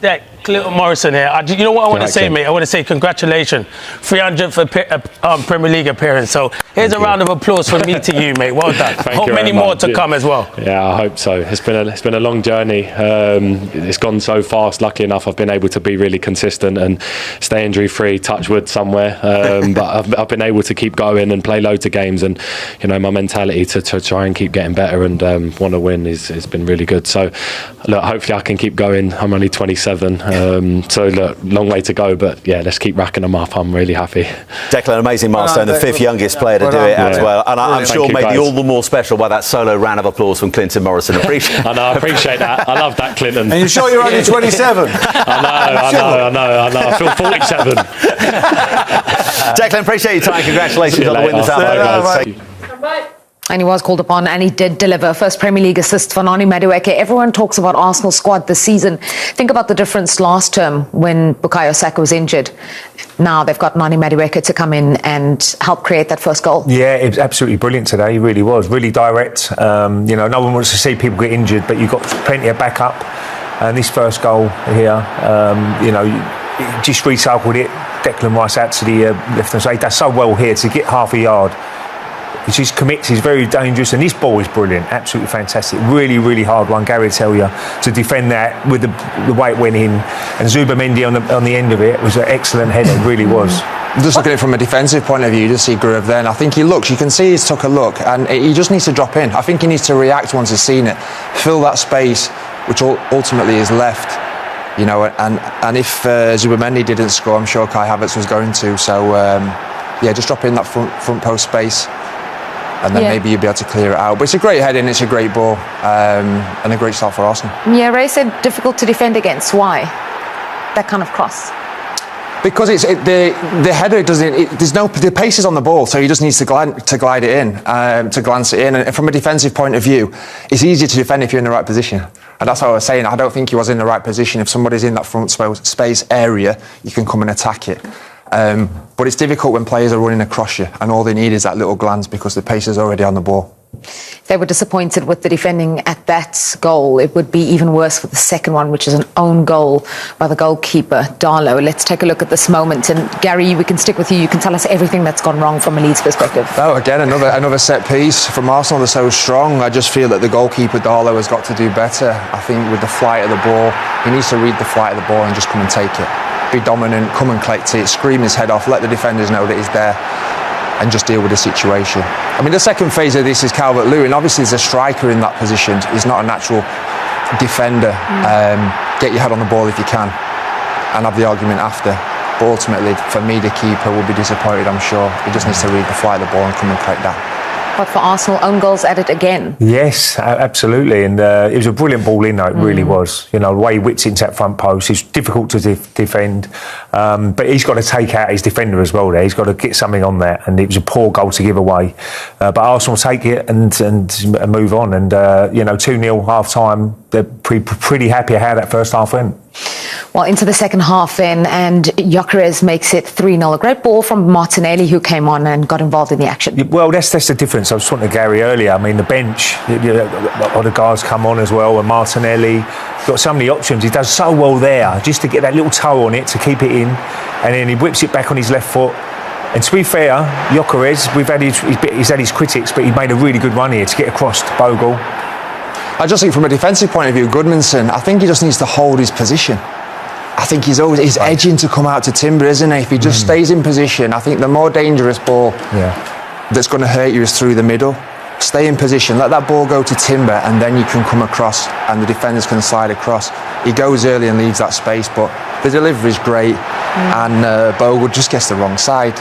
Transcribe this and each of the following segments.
Yeah, Clinton Morrison here. You know what I want to say, mate? I want to say congratulations. 300th Premier League appearance. So here's a round of applause from me to you, mate. Well done. Hope many more to come as well. Yeah, I hope so. It's been a long journey. It's gone so fast. Lucky enough, I've been able to be really consistent and stay injury free. Touch wood somewhere. But I've been able to keep going and play loads of games. And you know, my mentality to try and keep getting better and want to win has been really good. So look, hopefully I can keep going. I'm only 27. So look, long way to go, but yeah, let's keep racking them up. I'm really happy. Declan, amazing milestone, the fifth youngest player to do it as well, and I'm sure maybe all the more special by that solo round of applause from Clinton Morrison. Appreciate. I appreciate that. I love that, Clinton. And you're sure you're only 27? I know. I feel 47. Declan, appreciate your time. Congratulations on the win this afternoon. And he was called upon, and he did deliver. First Premier League assist for Nani Madueke. Everyone talks about Arsenal's squad this season. Think about the difference last term when Bukayo Saka was injured. Now they've got Nani Madueke to come in and help create that first goal. Yeah, it was absolutely brilliant today. He really was. Really direct. You know, no one wants to see people get injured, but you've got plenty of backup. And this first goal here, you know, just recycled it. Declan Rice out to the left-hand side. He does so well here to get half a yard. He just commits, he's very dangerous, and this ball is brilliant, absolutely fantastic. Really, really hard one, Gary, tell you, to defend that with the way it went in. And Zubamendi on the end of it was an excellent header, it really was. Just looking at it from a defensive point of view, you just see Groove then. I think he looks, you can see he's took a look, and he just needs to drop in. I think he needs to react once he's seen it, fill that space, which ultimately is left. You know, and if Zubamendi didn't score, I'm sure Kai Havertz was going to. So, yeah, just drop in that front post space. And then maybe you'll be able to clear it out. But it's a great head-in, it's a great ball, and a great start for Arsenal. Yeah, Ray said difficult to defend against. Why? That kind of cross. Because the header doesn't. The pace is on the ball, so he just needs to glide it in, to glance it in. And from a defensive point of view, it's easier to defend if you're in the right position. And that's what I was saying. I don't think he was in the right position. If somebody's in that front space area, you can come and attack it. But it's difficult when players are running across you and all they need is that little glance because the pace is already on the ball. If they were disappointed with the defending at that goal, it would be even worse for the second one, which is an own goal by the goalkeeper, Darlow. Let's take a look at this moment. And Gary, we can stick with you. You can tell us everything that's gone wrong from a Leeds perspective. Oh, again, another set piece from Arsenal. They're so strong. I just feel that the goalkeeper, Darlow, has got to do better. I think with the flight of the ball, he needs to read the flight of the ball and just come and take it. Be dominant, come and collect it, scream his head off, let the defenders know that he's there and just deal with the situation. I mean, the second phase of this is Calvert-Lewin. Obviously, there's a striker in that position. He's not a natural defender. Get your head on the ball if you can and have the argument after. But ultimately, for me, the keeper will be disappointed, I'm sure. He just needs to read the flight of the ball and come and collect that. But for Arsenal, own goals at it again. Yes, absolutely. And it was a brilliant ball in, though. It really was. You know, the way he whips into that front post, it's difficult to defend. But he's got to take out his defender as well there. He's got to get something on that. And it was a poor goal to give away. But Arsenal take it and move on. And, you know, 2-0 half-time, they're pretty happy how that first half went. Well, into the second half then, and Gyökeres makes it 3-0. A great ball from Martinelli, who came on and got involved in the action. Well, that's the difference. I was talking to Gary earlier. I mean, the bench, the guys come on as well, and Martinelli got so many options. He does so well there, just to get that little toe on it, to keep it in, and then he whips it back on his left foot. And to be fair, Gyökeres, he's had his critics, but he made a really good run here to get across to Bogle. I just think from a defensive point of view, Goodmanson, I think he just needs to hold his position. I think he's edging to come out to Timber, isn't he? If he just stays in position, I think the more dangerous ball that's going to hurt you is through the middle. Stay in position, let that ball go to Timber, and then you can come across and the defenders can slide across. He goes early and leaves that space, but the delivery is great, and Bogle just gets the wrong side.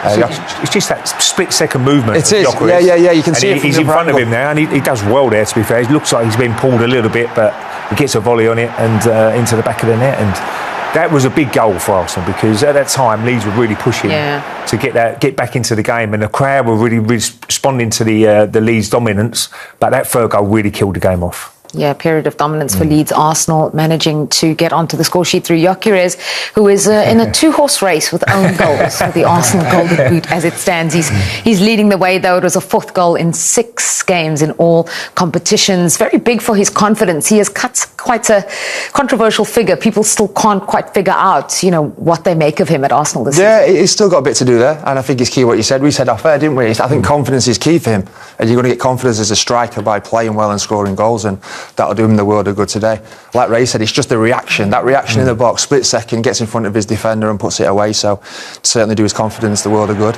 It's just that split-second movement. It is. Yeah. You can see it. He's in front of him now, and he does well there. To be fair, it looks like he's been pulled a little bit, but he gets a volley on it and into the back of the net. And that was a big goal for Arsenal because at that time Leeds were really pushing to get back into the game, and the crowd were really responding to the Leeds dominance. But that third goal really killed the game off. Yeah, period of dominance for Leeds. Arsenal managing to get onto the score sheet through Gyökeres, who is in a two-horse race with own goals for the Arsenal Golden Boot as it stands. He's leading the way, though. It was a fourth goal in 6 games in all competitions. Very big for his confidence. He has cut quite a controversial figure. People still can't quite figure out, you know, what they make of him at Arsenal this yeah, season. he's still got a bit to do there, and I think it's key what you said. We said off air, didn't we? I think confidence is key for him, and you're going to get confidence as a striker by playing well and scoring goals, and that'll do him the world of good today. Like Ray said, it's just the reaction. That reaction in the box, split second, gets in front of his defender and puts it away, so certainly do his confidence the world of good.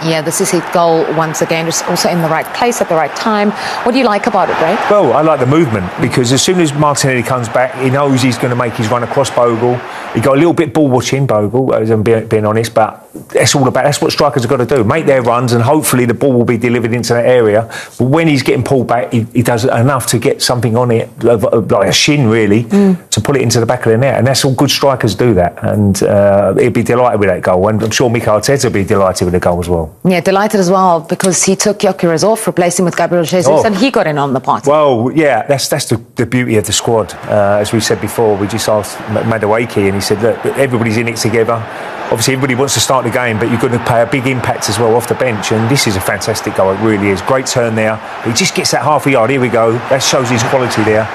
Yeah, this is his goal once again, just also in the right place at the right time. What do you like about it, Ray? Well, I like the movement, because as soon as Martinelli comes back, he knows he's going to make his run across Bogle. He got a little bit ball watching, Bogle, as I'm being honest, but that's what strikers have got to do, make their runs, and hopefully the ball will be delivered into that area. But when he's getting pulled back, he does enough to get something on it, like a shin really, to pull it into the back of the net, and that's all good strikers do that, and he'd be delighted with that goal, and I'm sure Mikel Arteta would be delighted with the goal as well. Yeah, delighted as well, because he took Gyökeres off, replaced him with Gabriel Jesus, and he got in on the party. Well, yeah, that's the beauty of the squad. As we said before, we just asked Madueke, and he said, look, everybody's in it together. Obviously, everybody wants to start the game, but you're going to play a big impact as well off the bench, and this is a fantastic goal, it really is. Great turn there. He just gets that half a yard, here we go. That shows his quality there.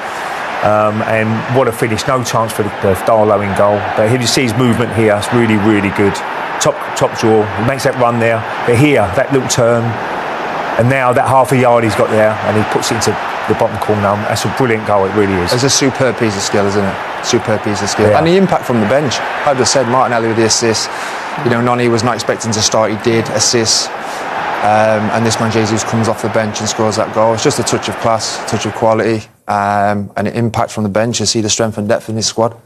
And what a finish, no chance for the Darlow in goal. But you see his movement here, it's really, really good. Top draw, he makes that run there, but here, that little turn, and now that half a yard he's got there, and he puts it into the bottom corner. That's a brilliant goal, it really is. It's a superb piece of skill, isn't it? Superb piece of skill. Yeah. And the impact from the bench. I just said Martinelli with the assist. You know, Noni was not expecting to start, he did, assists. And this man Jesus comes off the bench and scores that goal. It's just a touch of class, touch of quality, and an impact from the bench. You see the strength and depth in his squad.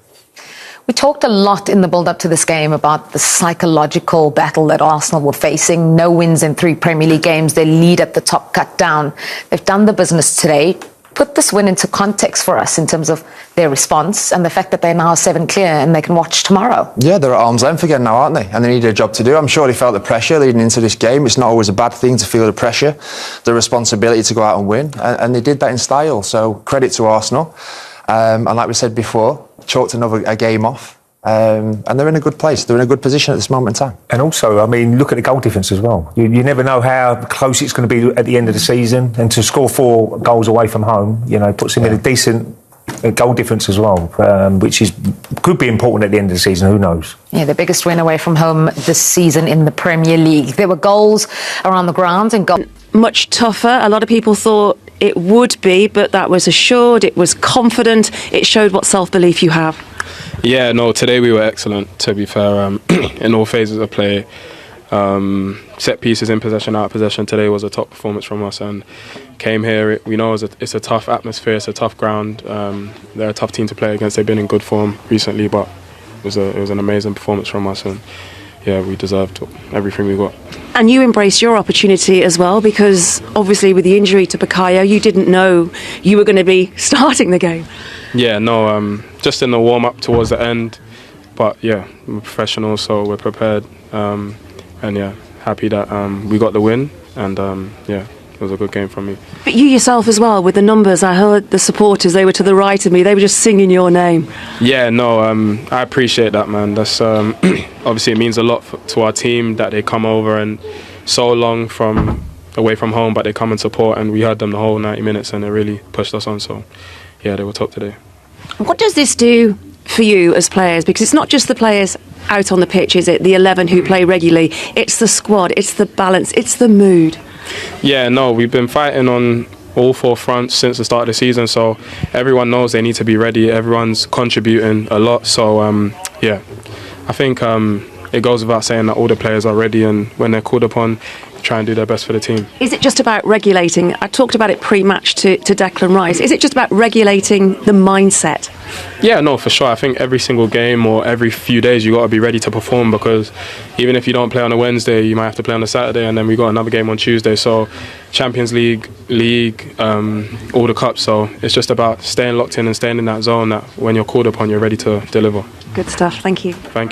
We talked a lot in the build-up to this game about the psychological battle that Arsenal were facing. No wins in 3 Premier League games. Their lead at the top cut down. They've done the business today. Put this win into context for us in terms of their response and the fact that they're now 7 clear and they can watch tomorrow. Yeah, they're at arm's length again now, aren't they? And they need a job to do. I'm sure they felt the pressure leading into this game. It's not always a bad thing to feel the pressure, the responsibility to go out and win. And they did that in style. So credit to Arsenal. And like we said before, chalked a game off. And they're in a good place. They're in a good position at this moment in time. And also, I mean, look at the goal difference as well. You never know how close it's going to be at the end of the season. And to score 4 goals away from home, you know, puts him in a decent goal difference as well, which could be important at the end of the season. Who knows? Yeah, the biggest win away from home this season in the Premier League. There were goals around the ground and much tougher. A lot of people thought it would be, but that was assured. It was confident. It showed what self-belief you have. Yeah, no, today we were excellent, to be fair, in all phases of play. Set pieces, in possession, out of possession, today was a top performance from us, and came here, we know it's a tough atmosphere, it's a tough ground. They're a tough team to play against. They've been in good form recently, but it was an amazing performance from us, and yeah, we deserved everything we got. And you embraced your opportunity as well, because obviously with the injury to Bukayo, you didn't know you were going to be starting the game. Yeah, no, just in the warm-up towards the end. But yeah, we're professionals, so we're prepared. And yeah, happy that we got the win. And yeah, it was a good game from me. But you yourself as well, with the numbers, I heard the supporters, they were to the right of me, they were just singing your name. Yeah, no, I appreciate that, man. That's obviously it means a lot to our team that they come over and so long away from home, but they come and support, and we had them the whole 90 minutes and it really pushed us on. So yeah, they were top today. What does this do for you as players? Because it's not just the players out on the pitch, is it? The 11 who play regularly. It's the squad, it's the balance, it's the mood. Yeah, no, we've been fighting on all 4 fronts since the start of the season, so everyone knows they need to be ready. Everyone's contributing a lot, so yeah, I think it goes without saying that all the players are ready, and when they're called upon, try and do their best for the team. Is it just about regulating? I talked about it pre-match to Declan Rice. Is it just about regulating the mindset? Yeah, no, for sure. I think every single game or every few days you got to be ready to perform, because even if you don't play on a Wednesday, you might have to play on a Saturday, and then we got another game on Tuesday. So Champions League, all the cups. So it's just about staying locked in and staying in that zone that when you're called upon, you're ready to deliver. Good stuff. Thank you. Thank you.